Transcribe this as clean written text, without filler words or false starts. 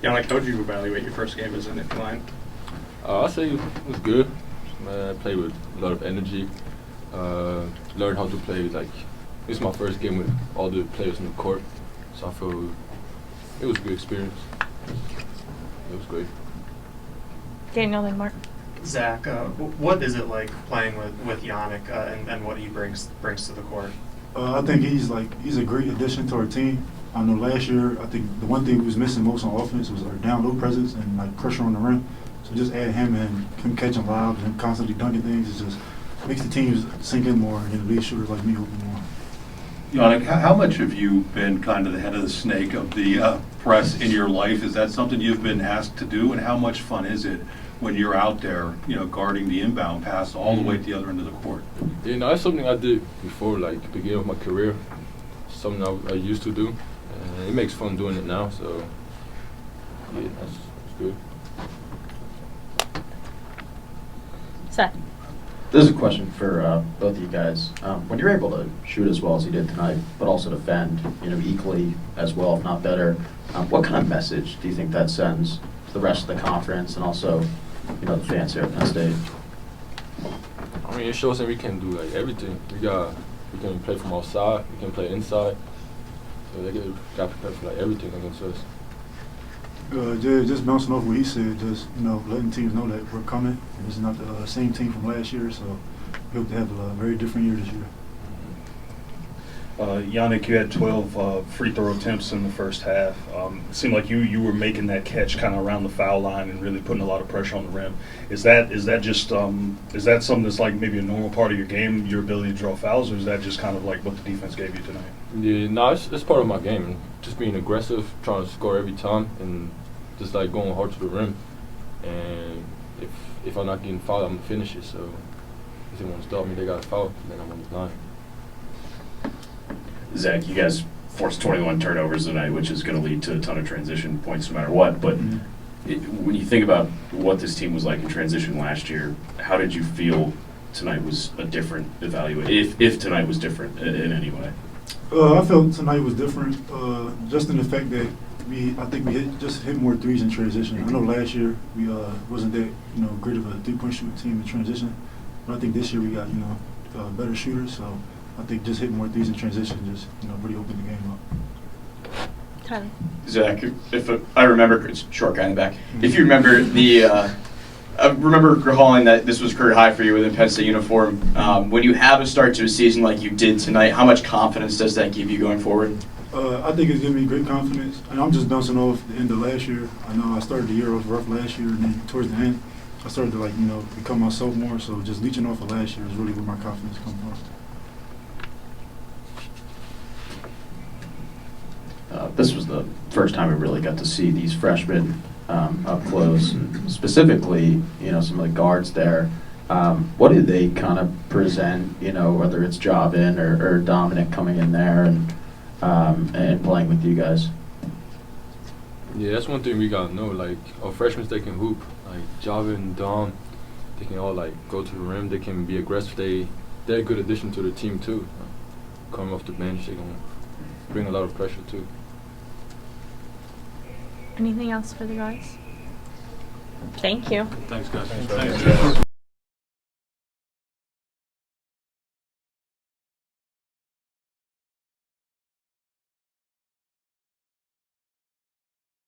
Yanic, how would you evaluate your first game as a Nittany Lion? I'd say it was good. I played with a lot of energy. Learned how to play. Like, this is my first game with all the players on the court, so I feel it was a good experience. It was great. Daniel and Mark. Zach, what is it like playing with Yanic and what he brings to the court? I think he's a great addition to our team. I know last year, I think the one thing we was missing most on offense was our down low presence and like pressure on the rim. So just add him and him catching lobs and him constantly dunking things, it just makes the teams sink in more and the lead shooters like me open more. Yanic, how much have you been kind of the head of the snake of the press in your life? Is that something you've been asked to do, and how much fun is it when you're out there, guarding the inbound pass all the way to the other end of the court? Yeah, that's something I did before, like the beginning of my career. Something I used to do. It makes fun doing it now, so yeah, that's good. Seth. This is a question for both of you guys. When you're able to shoot as well as you did tonight, but also defend, equally as well, if not better, what kind of message do you think that sends to the rest of the conference and also, the fans here at Penn State? I mean, it shows that we can do like everything. We can play from outside, we can play inside. So they got prepared for like everything against us. Just bouncing off what he said, just letting teams know that we're coming. And it's not the same team from last year, so we hope to have a very different year this year. Yanic, you had 12 free throw attempts in the first half. It seemed like you were making that catch kind of around the foul line and really putting a lot of pressure on the rim. Is that just is that something that's like maybe a normal part of your game, your ability to draw fouls, or is that just kind of like what the defense gave you tonight? Yeah, no, it's part of my game. Just being aggressive, trying to score every time, and just like going hard to the rim. And if I'm not getting fouled, I'm gonna finish it. So if they want to stop me, they got to foul, then I'm on the line. Zach, you guys forced 21 turnovers tonight, which is going to lead to a ton of transition points no matter what. But when you think about what this team was like in transition last year, how did you feel tonight was a different evaluation, if tonight was different in any way? I felt tonight was different, just in the fact that I think we hit more threes in transition. I know last year we wasn't that great of a 3-point shooting team in transition, but I think this year we got better shooters. So I think just hitting more threes in transition just really opened the game up. Tyler. Zach, if I remember, it's short guy in the back. If you remember I remember recalling that this was career high for you within Penn State uniform. When you have a start to a season like you did tonight, how much confidence does that give you going forward? I think it's giving me great confidence, and I'm just bouncing off the end of last year. I know I started the year off rough last year, and then towards the end, I started to become myself more. So just leeching off of last year is really where my confidence comes from. This was the first time we really got to see these freshmen up close, and specifically, some of the guards there. What do they kind of present, whether it's Javin or Dominic coming in there and playing with you guys? Yeah, that's one thing we gotta know. Like, our freshmen, they can hoop. Like Javin and Dom, they can all go to the rim. They can be aggressive. They're a good addition to the team too. Coming off the bench, they gonna bring a lot of pressure too. Anything else for the guys? Thank you. Thanks, guys. Thanks.